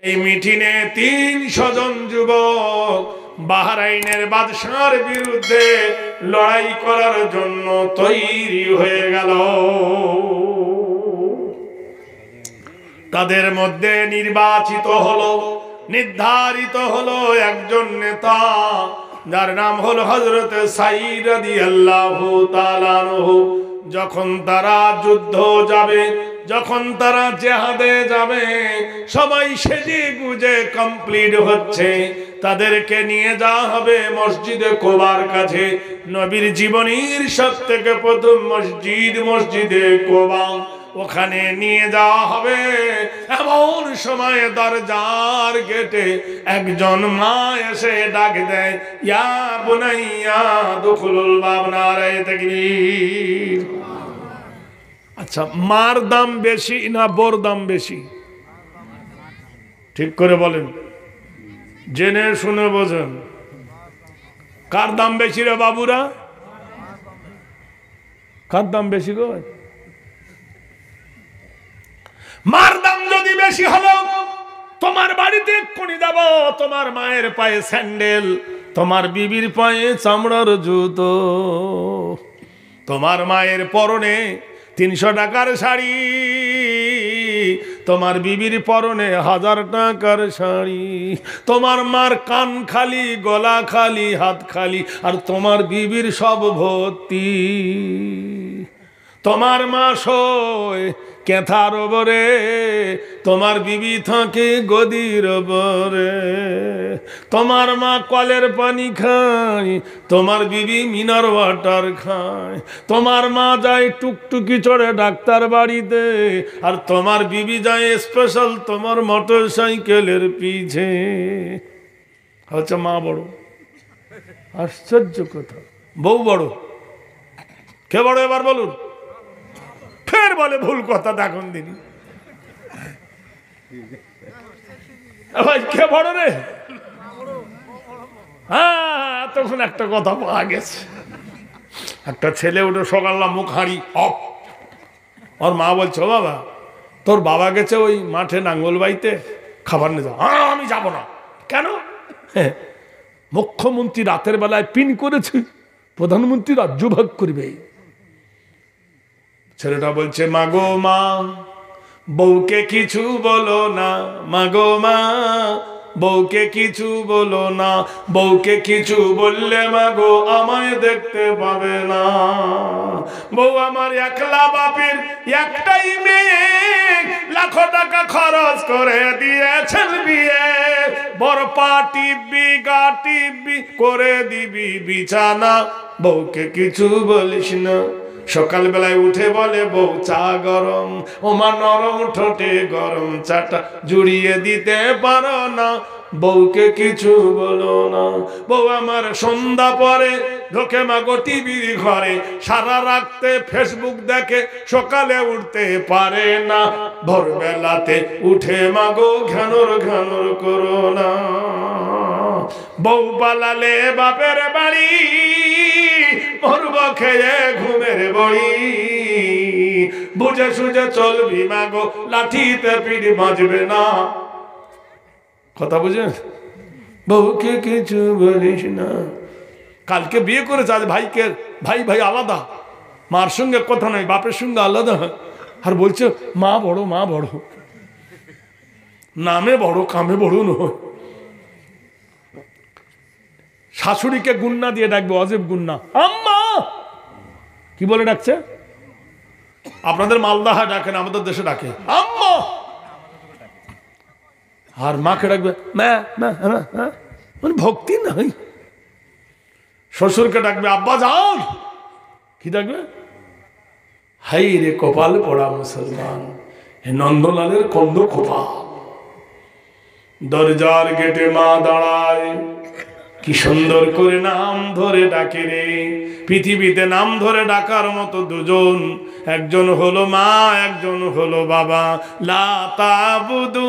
এই মিটিংয়ে ৩০০ জন যুবক বাহরাইনের বাদশার বিরুদ্ধে লড়াই করার জন্য তৈরি হয়ে গেল। তাদের মধ্যে নির্ধারিত হলো একজন নেতা, যার নাম হলো হযরত সাঈদ রাদিয়াল্লাহু তাআলা আনহু। যখন তারা যুদ্ধ যাবে, যখন তারা জিহাদে যাবে, সবাই সেজে গুজে কমপ্লিট হচ্ছে, তাদেরকে নিয়ে যাওয়া হবে মসজিদে কুবার কাছে। নবীর জীবনীর সবথেকে প্রথম মসজিদ মসজিদে কুবা, ওখানে নিয়ে যাওয়া হবে। এমন সময় দরজার গেটে একজন মা এসে ডাক দেয়, ইয়া বুনাইয়া দুখুলুল বাব, নারায়ে তাকবীর। আচ্ছা, মার দাম বেশি না বোর দাম বেশি? ঠিক করে বলেন, জেনে শুনে বোঝেন। কার দাম বেশি রে বাবুরা? কার দাম বেশি গো? মার দাম যদি বেশি হলো, তোমার বাড়িতে এক্ষুনি যাব, তোমার মায়ের পায়ে স্যান্ডেল, তোমার বিবির পায়ে চামড়ার জুতো, তোমার মায়ের পরনে ৩০০ টাকার শাড়ি, তোমার বিবির পরনে ১০০০ টাকার শাড়ি, তোমার মার কান খালি, গলা খালি, হাত খালি, আর তোমার বিবির সব ভর্তি। তোমার মা শোয় কেথার ওপরে, তোমার বিবি থাকে গদির ওপরে। তোমার মা কলের পানি খায়, তোমার বিবি মিনার ওয়াটার খায়। তোমার মা যায় টুকটুকি চড়ে ডাক্তার বাড়িতে, আর তোমার বিবি যায় স্পেশাল তোমার মোটর সাইকেলের পিছে। হচ্ছে মা বড়, আশ্চর্য কথা। বউ বড়, কে বড় এবার বলুন? ফের বলে ভুল কথা, দেখুন দিনি ভাই, কে বড় রে? হ্যাঁ, তখন একটা কথা পাওয়া গেছে। একটা ছেলে উঠে সকাললা মুখ হাঁড়ি অফ, ওর মা বলছে, ও বাবা, তোর বাবা গেছে ওই মাঠে নাঙ্গল বাইতে, খাবার নিয়ে যাও। আমি যাব না। কেন? মুখ্যমন্ত্রী রাতের বেলায় পিন করেছে, প্রধানমন্ত্রী রাজ্য ভাগ করবে। ছেলেটা বলছে, মাগো মা, বউকে কিছু বলো না, মাগো মা, বউকে কিছু বলো না, বউকে কিছু বললে মাগো আমায় দেখতে পাবে না। বউ আমার একলা বাপের একটাই মেয়ে, লাখো টাকা খরচ করে দিয়েছেন বিয়ে, বড় পা টিপবি, গা টিপবি, করে দিবি বিছানা, বউকে কিছু বলিস না। সকাল বেলায় উঠে বলে, বউ চা গরম, ওমা নরম ঠোঁটে গরম চাটা জুড়িয়ে দিতে পারো না, বউকে কিছু বলো না। বউ আমার সন্ধ্যা পরে ঢোকে মাগো টিভির ঘরে, সারা রাতে ফেসবুক দেখে, সকালে উঠতে পারে না, ভোরবেলাতে উঠে মাগো ঘ্যানোর ঘ্যানোর করো না। বউ পালালে বাপের বাড়ি, মরব খেয়ে ঘুমের বড়ি, বুঝে সুঝে চলবি মাগো, লাঠিতে পিঠ বাজবে না। কথা বুঝেন? বউকে কিছু বলিস না। কালকে বিয়ে করেছে, আজ ভাইকে ভাই ভাই আলাদা, মার সঙ্গে কথা নয়, বাপের সঙ্গে আলাদা, আর বলছে মা বড়, মা বড়, নামে বড় কামে বড় নয়। শাশুড়িকে গুন্না দিয়ে ডাকবে, অজেব গুন্না, আম্মা কি বলে ডাকছে? আপনাদের মালদাহা ডাকেন, আমাদের দেশে ডাকে আম্মা। আর মাকে ডাকবে মা, মানে ভক্তি নাই। শ্বশুরকে ডাকবে আব্বা যান, কি ডাকবে? হাই রে কপাল পড়া মুসলমান, হে নন্দলালের কন্দ কপাল। দরজার গেটে মা দাঁড়ায়, কি সুন্দর করে নাম ধরে ডাকে রে। পৃথিবীতে নাম ধরে ডাকার মতো দুজন, একজন হলো মা, একজন হলো বাবা। লা তাবুদু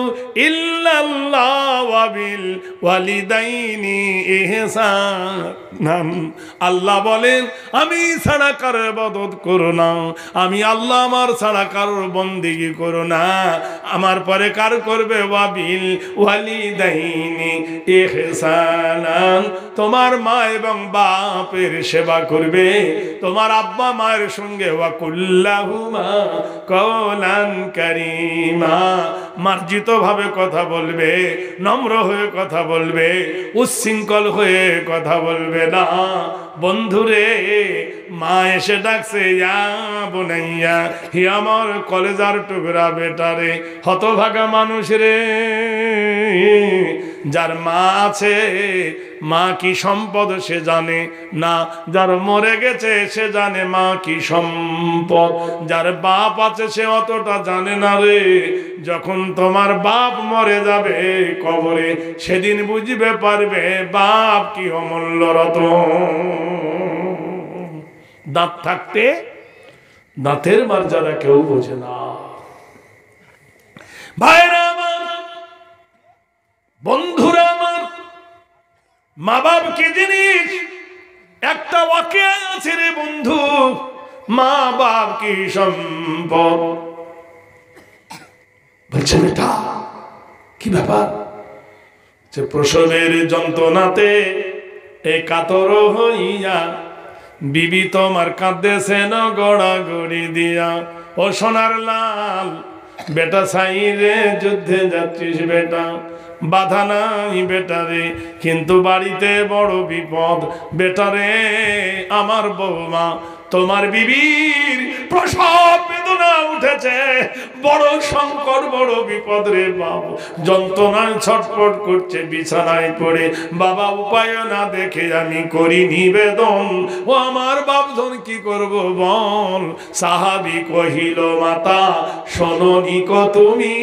ইল্লাল্লাহ ওয়া বিল ওয়ালিদাইনি ইহসানান। আল্লাহ বলেন আমি ছাড়া কারোর ইবাদত করো না, আমি আল্লাহ আমার ছাড়া কারোর বন্দেগী করো না। আমার পরে কার করবে? ওয়া বিল ওয়ালিদাইনি ইহসানান, তোমার মা এবং বাপের সেবা করবে, তোমার আব্বা মায়ের সঙ্গে ওয়া কুল্লাহুমা কওলান কারীমা, মার্জিত ভাবে কথা বলবে, নম্র হয়ে কথা বলবে, উচ্ছৃঙ্খল হয়ে কথা বলবে না। বন্ধুরে, মা এসে ডাকছে ইয়া বুনাইয়া, হি আমার কলেজার টুকরা বেটারে। হতভাগা মানুষ রে, যার মা আছে, মা কি সম্পদ সে জানে না, যার মরে গেছে সে জানে মা কি সম্পদ, যার বাপ আছে সে অতটা জানে না রে। যখন তোমার বাপ মরে যাবে কবরে, সেদিন বুঝবে পারবে বাপ কি অমূল্য রতন। দাঁত থাকতে দাঁতের মর্যাদা কেউ বোঝে না। ভাইরা আমার, বন্ধুরা আমার, মা বাপ কি জিনিস? একটা ওয়াকিয়া আছে রে বন্ধু, মা বাপ কি সম্পদ। বলছে বেটা কি ব্যাপার? যে প্রসবের যন্ত্রণাতে এ কাতর হইয়া বিবি তোমার কাঁদেছেন গড়াগড়ি দিয়া। ও সোনার লাল, বেটা সাইরে যুদ্ধে যাচ্ছিস বেটা, বাধা নাই বেটারে, কিন্তু বাড়িতে বড় বিপদ বেটারে। আমার বৌমা, তোমার বিবির প্রসব বেদনা উঠেছে, বড় সংকট, বড় বিপদ রে বাবু, যন্ত্রণায় ছটফট করছে বিছানায় পড়ে। বাবা উপায় না দেখে আমি করি নিবেদন, ও আমার বাপজন কি করব বল। সাহাবী কহিল মাতা শোনোনি কো তুমি,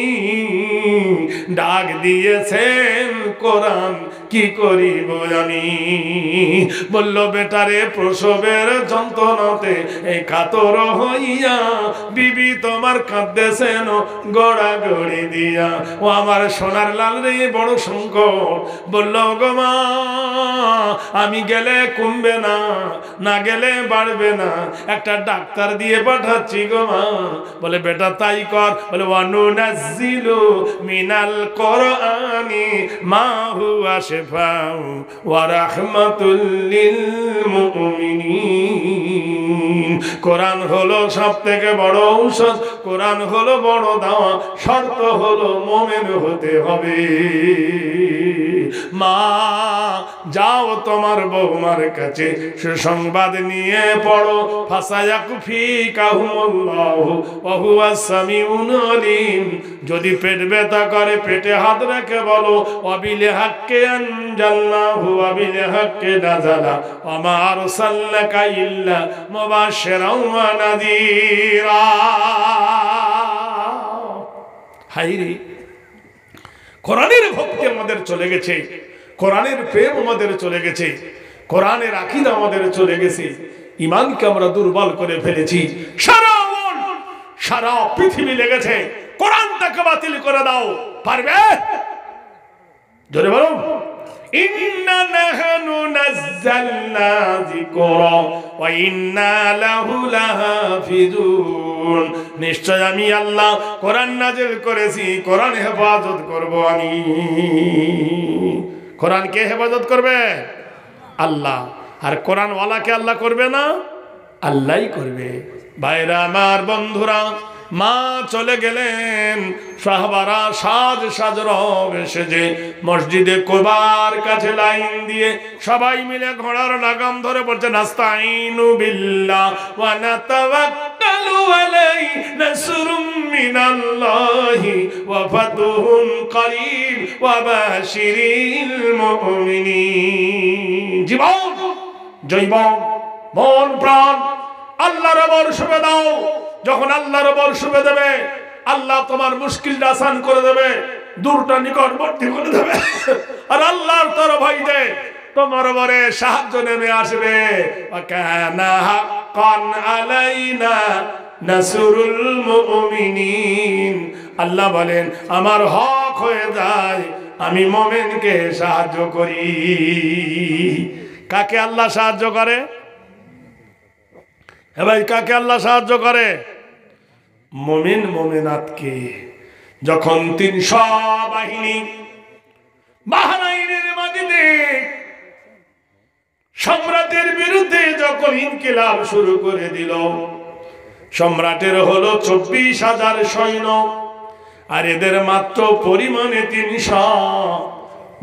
ডাক দিয়েছেন কোরআন কি করিব আমি। বলল বেটারে প্রসবের যন্ত্রণাতে এই কাতর হইয়া বিবি তোমার কাঁদতেছেন গড়াগড়ি দিয়া। ও আমার সোনার লাল রে, বড় সংকট। বলল গো মা, আমি গেলে কমবে না, না গেলে বাড়বে না, একটা ডাক্তার দিয়ে পাঠাচ্ছি গো মা। বলে বেটা তাই কর। বলে ওয়ানুনাজ্জিলু মিনাল কোরআনি মা হুয়া শিফাউ ওয়া রাহমাতুল লিল মুমিনিন। কোরআন হলো সবথেকে বড় ঔষধ, কোরআন হলো বড় দাওয়া, শর্ত হলো মুমিন হতে হবে। মা যাও তোমার বৌমার কাছে সুসংবাদ নিয়ে পড়ো, ফাসায়াকুফিকাহুমুল্লাহু ওয়া হুয়াস সামিউল আলিম। যদি পেট ব্যথা করে পেটে হাত রেখে বলো ওয়াবিল হাক্কি আনজালনাহু ওয়াবিল হাক্কি নাযালা ওয়া মা আরসালনাকা ইল্লা মুবাশশিরাও ওয়া নাযীরা। হায়রে, কোরআনের ভক্তি আমাদের চলে গেছে, কোরআনের প্রেম আমাদের চলে গেছে, কোরআনের আকীদা আমাদের চলে গেছে, ঈমানকে আমরা দুর্বল করে ফেলেছি। সারা পৃথিবী লেগেছে কোরআনটাকে বাতিল করে দাও, পারবে? জোরে বলো। ইন্না নাহনু নাযালনা যিকরা ওয়া ইন্না লাহু লাহাফিজুন। নিশ্চয় আমি আল্লাহ কোরআন নাযিল করেছি, কোরআন হেফাজত করব আমি। কোরআন কে হেফাজত করবে? আল্লাহ। আর কোরআন ওয়ালাকে আল্লাহ করবে না, আল্লাহই করবে। ভাইরা আমার, বন্ধুরা, মা চলে গেলেন, সাহাবারা সাজ সাজ রব এসেছে মসজিদে কুবার কাছে লাইন দিয়ে সবাই মিলে ঘোড়ার লাগাম ধরে পড়ছে, নাস্তাইনু বিল্লাহ ওয়া নাতাওয়াক্কালু আলাইহি নাসরুম মিনাল্লাহি ওয়া ফাতুহুন করিব ওয়া বাশিরিল মুমিনিন। জীবন, জৈবন, মন প্রাণ আল্লাহর বর্ষবে দাও। যখন আল্লাহর বর্ষবে দেবে, আল্লাহ তোমার মুশকিলটা আসান করে দেবে, দূরটা নিকটবর্তী করে দেবে। আর আল্লাহর তরফ হইতে তোমার উপরে সাহায্য নেমে আসবে। ওয়া কানা হাক্কান আলাইনা নাসরুল মুমিনিন। আল্লাহ বলেন আমার হক হয়ে যায়, আমি মুমিনকে সাহায্য করি। কাকে আল্লাহ সাহায্য করে? হে ভাই, কাকে আল্লাহ সাহায্য করে? মুমিন মুমিনাতকে। যখন 300 বাহিনী বাহরাইনের মাটিতে সম্রাটের বিরুদ্ধে যখন ইনকিলাব শুরু করে দিল, সম্রাটের হলো 24,000 সৈন্য, আর এদের মাত্র পরিমাণে 300।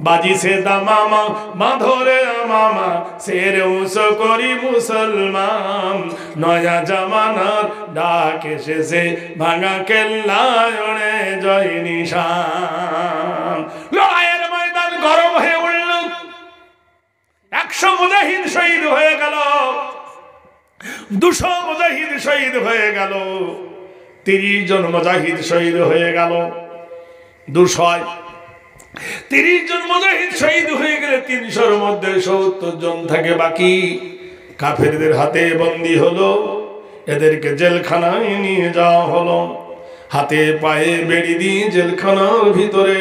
বাজিছে দামামা বাঁধরে মামা, সেরে উঁচু করি মুসলমান, নয়া জামানার ডাক এসেছে, ভাঙা কেল্লায় ওড়ে জয় নিশান। লড়াইয়ের ময়দান গরম হয়ে উঠল, 100 মুজাহিদ শহীদ হয়ে গেল, 200 মুজাহিদ শহীদ হয়ে গেল, 30 জন মুজাহিদ শহীদ হয়ে গেল। 230 জন মুজাহিদ শহীদ হয়ে গেলে 300-র মধ্যে 70 জন থাকে বাকি। কাফেরদের হাতে বন্দী হলো, এদেরকে জেলখানায় নিয়ে যাওয়া হলো। হাতে পায়ে বেড়ি দিয়ে জেলখানার ভিতরে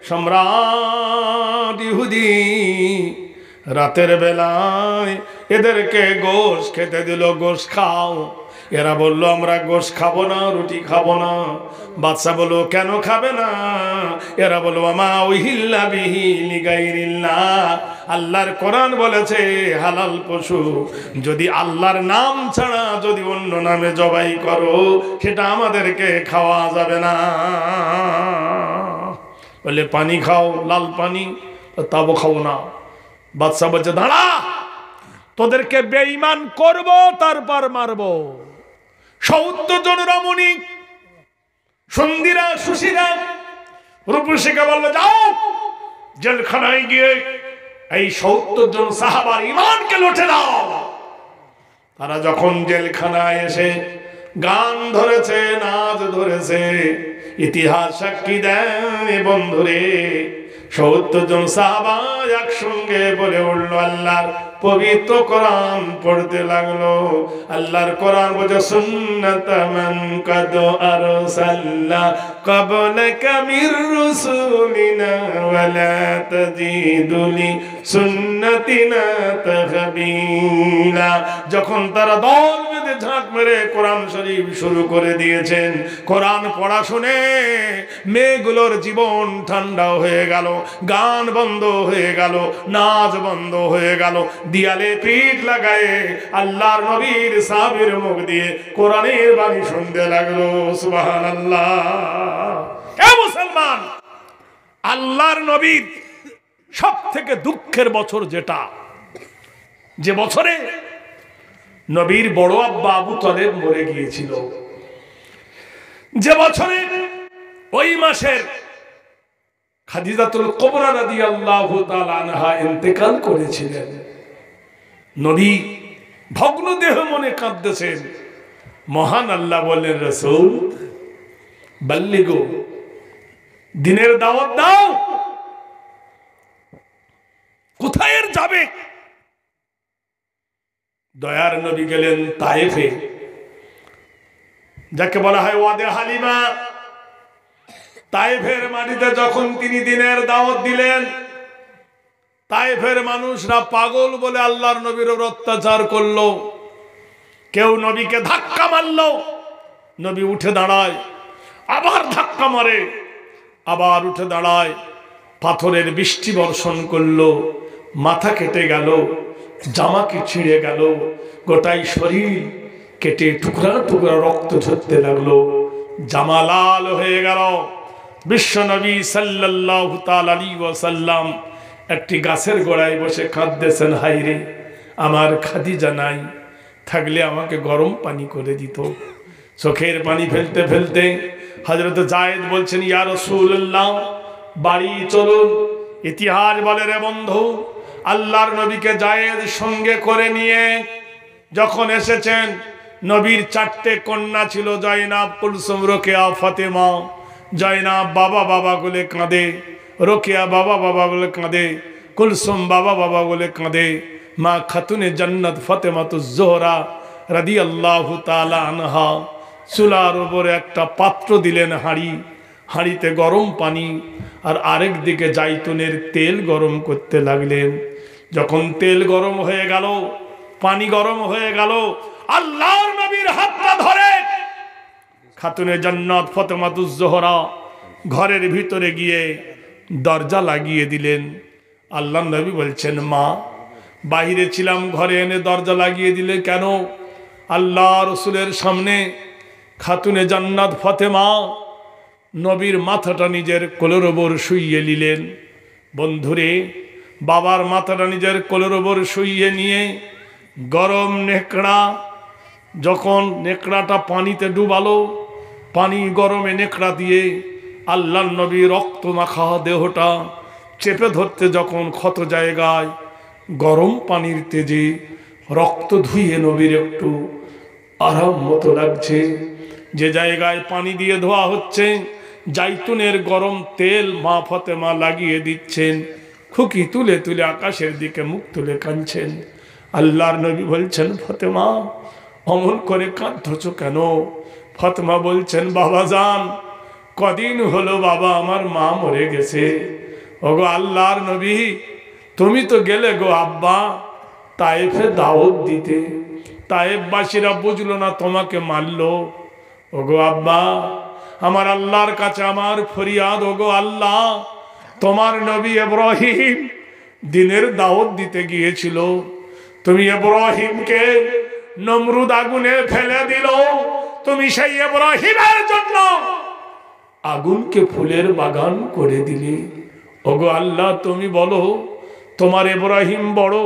সম্রাট ইহুদি রাতের বেলায় এদেরকে গোশ খেতে দিল, গোশ খাও। এরা বলল আমরা গোশ খাবো না, রুটি খাবো না। বাদশা বলল কেন খাবে না? এরা বলল আমা উহিল্লা বিহি লিগাইরিল্লাহ, আল্লাহর কোরআন বলেছে হালাল পশু যদি আল্লাহর নাম ছাড়া যদি অন্য নামে জবাই করো, সেটা আমাদেরকে খাওয়া যাবে না। বলে পানি খাও, লাল পানি, তাও খাও না। বাদশা বলছে দাঁড়া, তোদেরকে বেঈমান করব, তারপর মারব। 70 জন রমণী সুন্দরীরা সুশীলা রূপসীকে বলল যাও জেলখানায় গিয়ে এই 70 জন সাহাবার ঈমানকে লুটে দাও। তারা যখন জেলখানায় এসে গান ধরেছে, নাচ ধরেছে, ইতিহাস সাক্ষী দেয় বন্ধুরে 70 জন সাহাবা একসঙ্গে বলে উঠল আল্লাহর পবিত্র কোরআন পড়তে লাগলো। আল্লাহর কোরআন বলে সুন্নাত মান কাদ আরসালনা ক্বাবলাকা মির রুসুলিনা ওয়ালা তাজিদু লি সুন্নাতিনা তাহবিলা। যখন তারা দল বেঁধে ঝাঁক মেরে কোরআন শরীফ শুরু করে দিয়েছেন, কোরআন পড়া শুনে মেয়েগুলোর জীবন ঠান্ডা হয়ে গেল, গান বন্ধ হয়ে গেল, নাচ বন্ধ হয়ে গেল। দিয়ালে পিঠ লাগায়ে আল্লাহর নবীর সাহাবীর মুখ দিয়ে কোরআনের বাণী শুনতে লাগলো। সুবহানাল্লাহ। এ মুসলমান, আল্লাহর নবীর সব থেকে দুঃখের বছর যেটা, যে বছরে নবীর বড় আব্বা আবু তালেব মরে গিয়েছিল, যে বছরে ওই মাসের খাদিজাতুল কুবরা রাদিয়াল্লাহু তাআলা আনহা ইন্তেকাল করেছিলেন। নবী ভগ্ন দেহ মনে কাঁদতেছেন। মহান আল্লাহ বললেন রাসূল বাল্লিগো, দিনের দাওয়াত দাও। কোথায় যাবে? দয়ার নবী গেলেন তায়েফে, যাকে বলা হয় ওয়াদে হালিমা। তায়েফের মাটিতে যখন তিনি দিনের দাওয়াত দিলেন, তায়েফের মানুষরা পাগল বলে আল্লাহর নবীর উপর অত্যাচার করলো। কেউ নবীকে ধাক্কা মারলো, নবী উঠে দাঁড়ায়, আবার ধাক্কা মারে, আবার উঠে দাঁড়ায়। পাথরের বৃষ্টি বর্ষণ করলো, মাথা কেটে গেল, জামাকে ছিঁড়ে গেল, গোটাই শরীর কেটে টুকরা টুকরা রক্ত ঝরতে লাগলো, জামা লাল হয়ে গেল। বিশ্বনবী সাল্লাল্লাহু তাআলা আলাইহি ওয়াসাল্লাম একটি গাছের গোড়ায় বসে কাঁদতেছেন, হায়রে আমার খাদিজা নাই, থাকলে আমাকে গরম পানি করে দিত। চোখের পানি ফেলতে ফেলতে হযরত যায়েদ বলছেন, ইয়া রাসূলুল্লাহ বাড়ি চলুন। ইতিহাস বলে রে বন্ধু, আল্লাহর নবীকে যায়েদ সঙ্গে করে নিয়ে যখন এসেছেন, নবীর 4টে কন্যা ছিল, জয়নাব, কুলসুম, রোকেয়া, ফাতেমা। জয়নাব বাবা বাবা বলে কাঁদে, রোকেয়া বাবা বাবা বলে কাঁদে, কুলসুম বাবা বাবা বলে কাঁদে। মা খাতুনে জান্নাত ফাতেমাতুজ জোহরা রাদিয়াল্লাহু তাআলা আনহা চুলার উপরে একটা পাত্র দিলেন, হাঁড়িতে গরম পানি, আর আরেক দিকে জাইতুনের তেল গরম করতে লাগলেন। যখন তেল গরম হয়ে গেল, পানি গরম হয়ে গেল, আল্লাহর নবীর হাতটা ধরে খাতুনে জান্নাত ফাতেমাতুজ জোহরা ঘরের ভিতরে গিয়ে দরজা লাগিয়ে দিলেন। আল্লাহর নবী বলছেন, মা, বাইরে ছিলাম, ঘরে এনে দরজা লাগিয়ে দিলে কেন? আল্লাহ রসুলের সামনে খাতুনে জান্নাত ফাতেমা নবীর মাথাটা নিজের কোলের ওপর শুইয়ে নিলেন। বন্ধুরে, বাবার মাথাটা নিজের কোলের ওপর শুইয়ে নিয়ে গরম নেকড়া, যখন নেকড়াটা পানিতে ডুবালো, পানি গরমে নেকড়া দিয়ে আল্লাহর নবী রক্ত মাখা দেহটা চেপে ধরতে যখন ক্ষত জায়গায় গরম পানির তেজে রক্ত ধুয়ে নবীর একটু আরাম মতো লাগছে। যে জায়গায় পানি দিয়ে ধোয়া হচ্ছে, জাইতুনের গরম তেল মা ফাতেমা লাগিয়ে দিচ্ছেন। খুকি তুলে তুলে আকাশের দিকে মুখ তুলে কাঁদছেন। আল্লাহর নবী বলছেন, ফাতেমা, অমন করে কাঁদছ কেন? ফাতেমা বলছেন, বাবা যান, কদিন হলো বাবা আমার মা মরে গেছে। ওগো আল্লাহর নবী, তুমি তো গেলে গো আব্বা তায়েফে দাওয়াত দিতে, তায়েফবাসীরা বুঝলো না, তোমাকে মারলো। ওগো আব্বা, আমার আল্লাহর কাছে আমার ফরিয়াদ, ওগো আল্লাহ, তোমার নবী ইব্রাহিম দিনের দাওয়াত দিতে গিয়েছিল, তুমি ইব্রাহিমকে নমরুদ আগুনে ফেলে দিল, তুমি সেই ইব্রাহিমের জন্য আগুনকে ফুলের বাগান করে দিলে। ওগো আল্লাহ, তুমি বলো, তোমার ইব্রাহিম বড়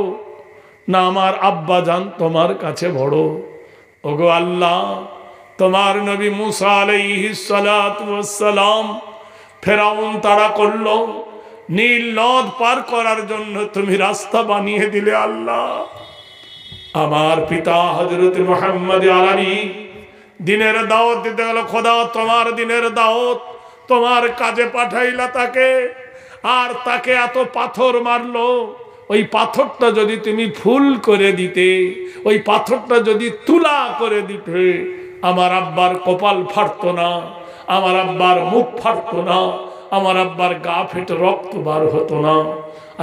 না আমার আব্বা জান তোমার কাছে বড়? ওগো আল্লাহ, তোমার নবী মুসা আলাইহিস সালাতু ওয়াস সালাম ফেরাউন তাড়া করলো, নীল নদ পার করার জন্য তুমি রাস্তা বানিয়ে দিলে। আল্লাহ, আমার পিতা হযরত মুহাম্মদ আলামি দিনের দাওয়াত দিতে গেল, খোদা তোমার দিনের দাওয়াত তোমার কাজে পাঠাইলা তাকে, আর তাকে এত পাথর মারলো, ওই পাথরটা যদি তুমি ফুল করে দিতে, ওই পাথরটা যদি তুলা করে দিতে, আমার আব্বার কপাল ফাটতো না, আমার আব্বার মুখ ফাটতো না, আমার আব্বার গা ফেটে রক্ত বার হতো না।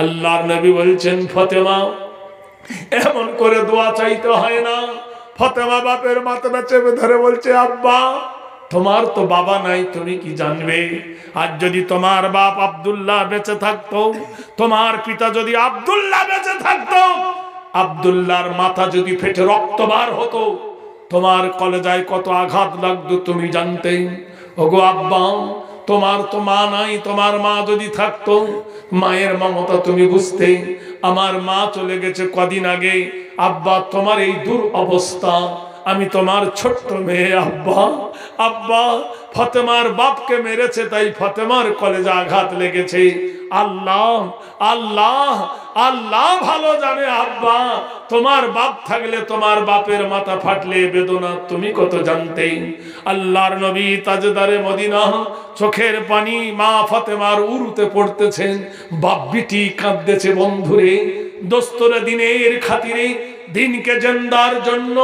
আল্লাহর নবী বলছেন, ফাতেমা, এমন করে দোয়া চাইতে হয় না। ফাতেমা বাপের মাথাটা চেপে ধরে বলছে, আব্বা, তোমার তো বাবা নাই, তুমি কি জানবে? আর যদি তোমার বাপ আব্দুল্লাহ বেঁচে থাকতো, তোমার পিতা যদি আব্দুল্লাহ বেঁচে থাকতো, আব্দুল্লাহর মাথা যদি ফেটে রক্ত বার হতো, তোমার কলেজায় কত আঘাত লাগতো তুমি জানতে। ওগো আব্বা, তোমার তো মা নাই, তোমার মা যদি থাকতো, মায়ের মমতা তুমি বুঝতে। আমার মা চলে গেছে কদিন আগে, আব্বা তোমার এই দূর অবস্থা, আমি তোমার ছোট্ট মেয়ে। আব্বা, আব্বা, ফাতেমার বাপকে মেরেছে, তাই ফাতেমার কলেজে আঘাত লেগেছে। আল্লাহ, আল্লাহ, আল্লাহ ভালো জানে আব্বা, তোমার বাপ থাকলে, তোমার বাপের মাথা ফাটলে বেদনা তুমি কত জানতে। আল্লাহর নবী তাজদারে মদিনা চোখের পানি মা ফাতেমার উরুতে পড়তেছেন, বাপ বিটি কাঁদতেছে। বন্ধুরে, দোস্তরে দিনের খাতিরে, দিনকে জিন্দার জন্য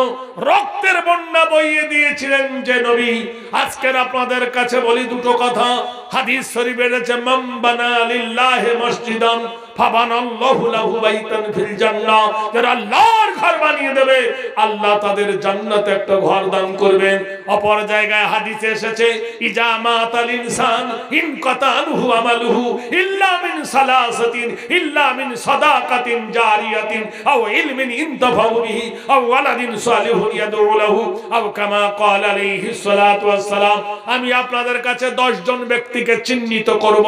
রক্তের বন্যা বইয়ে দিয়েছিলেন যে নবী, আজকের আপনাদের কাছে বলি দুটো কথা। হাদিস শরীফে রয়েছে, মান বানা লিল্লাহি মসজিদান ফাবানাল্লাহু লাহু বাইতান ফিল জান্নাহ, যারা আল্লাহর ঘর বানিয়ে দেবে, আল্লাহ তাদের জান্নাতে একটা ঘর দান করবেন। অপর জায়গায় হাদিসে এসেছে, ইজা মাতাল ইনসান ইনকাতা আনহু আমালুহু ইল্লা মিন সালাসাতিন ইল্লা মিন সাদাকাতিন জারিয়াতিন আও ইলমিন ইনতাফাউ বিহি আও ওয়ালাদিন সালিহুন ইয়াদউ লাহু আও কামা ক্বাল আলাইহিস সালাতু ওয়াস সালাম। আমি আপনাদের কাছে 10 জন ব্যক্তিকে চিহ্নিত করব,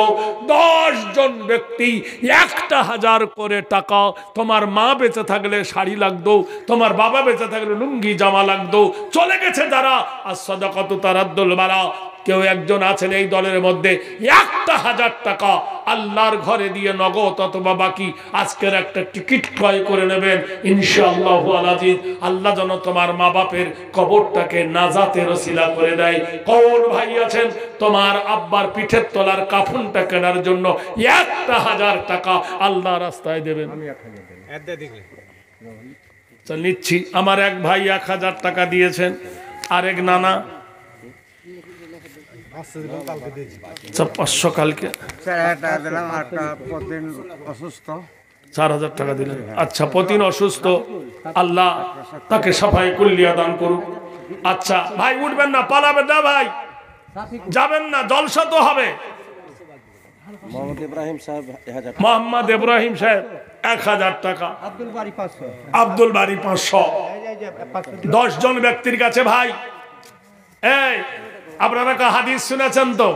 10 জন ব্যক্তি 1,000 করে টাকা, তোমার মা বেঁচে থাকলে শাড়ি লাগতো, তোমার বাবা বেঁচে থাকলে লুঙ্গি জামা লাগতো, চলে গেছে যারা, আর সাদাকাতু তারাদ্দুল বালা। কেউ একজন আছেন এই দলের মধ্যে, 1,000 টাকা আল্লাহর ঘরে দিয়ে নগদ অথবা বাকি আজকের একটা টিকিট ক্রয় করে নেবেন, ইনশাআল্লাহু আলাজিজ। আল্লাহ যেন তোমার মা বাপের কবরটাকে নাজাতের ওসিলা করে দেয়। কোন ভাই আছেন তোমার আব্বার পিঠের তলার কাফনটা কেনার জন্য 1,000 টাকা আল্লাহ রাস্তায় দেবেন? নিচ্ছি। আমার এক ভাই 1,000 টাকা দিয়েছেন, আরেক নানা আচ্ছা 500 কালকে 4,000 টাকা দিলাম, আর প্রতিদিন অসুস্থ। 4,000 টাকা দিলেন। আচ্ছা প্রতিদিন অসুস্থ, আল্লাহ তাকে সাফাই কুল্লিয়া দান করুক। আচ্ছা ভাই উঠবেন না, পালাবেন না ভাই, যাবেন না, জলসা তো হবে। মোহাম্মদ ইব্রাহিম সাহেব 1000 টাকা। মোহাম্মদ ইব্রাহিম সাহেব 1000 টাকা। আব্দুল বাড়ি 500। আব্দুল বাড়ি 500। 10 জন ব্যক্তির কাছে ভাই। এই আপনারা কা হাদিস শুনেছেন তো?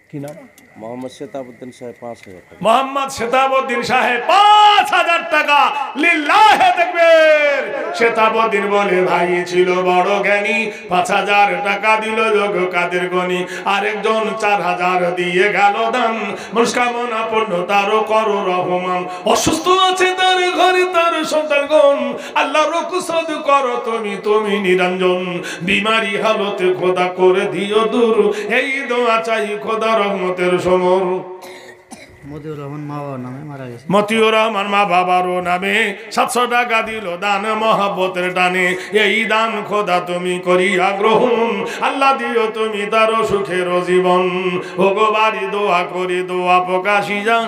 কি নাম? মোহাম্মদ শেতাবউদ্দিন সাহেব 5000 টাকা। মোহাম্মদ শেতাবউদ্দিন সাহেব 5000 টাকা। লিল্লাহে তাকবীর। শেতাবউদ্দিন বলে ভাই ছিল বড় জ্ঞানী, 5000 টাকা দিল যোগ কাদের গনি। আরেকজন 4000 দিয়ে গেল দান, মনস্কামনা পূর্ণ তারও করো রহমান। অসুস্থ আছে তার ঘরে তার সন্তানগণ, আল্লাহ রকুসদ করো তুমি, তুমি নিরঞ্জন। বিমারি হালতে খোদা করে দিও দূর, এই দোয়া চাই খোদা রহমতের সমর। মতিউর রহমান মা বাবার নামে মারা গেছে। মতিউর রহমান মা বাবারও নামে 700 টাকা দিল দান মহব্বতের টানে। এই দান খোদা তুমি করিয়া গ্রহণ, আল্লাহ দিও তুমি তারও সুখের জীবন। ওগো বাড়ি দোয়া করি দোয়া প্রকাশি যান।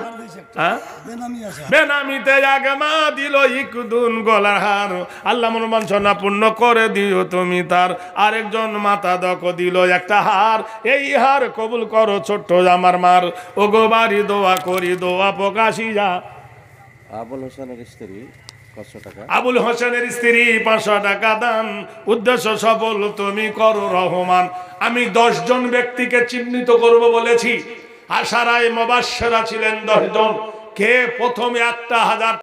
বেনামিতে আগে মা দিল ইকুদুন গলার হার, আল্লাহ মনোবাঞ্ছনা পূর্ণ করে দিও তুমি তার। আরেকজন মাতা দক দিল একটা হার, এই হার কবুল করো ছোট্ট আমার মার। ওগো বাড়ি দোয়া করি দোয়া প্রকাশি যা। আবুল হোসেনের স্ত্রী 500 টাকা। আবুল হোসেনের স্ত্রী 500 টাকা দান, উদ্দেশ্য সফল তুমি করো রহমান। আমি 10 জন ব্যক্তিকে চিহ্নিত করব বলেছি। আশারায়ে মুবাশশিরা ছিলেন 10 জন। কে প্রথমে 1000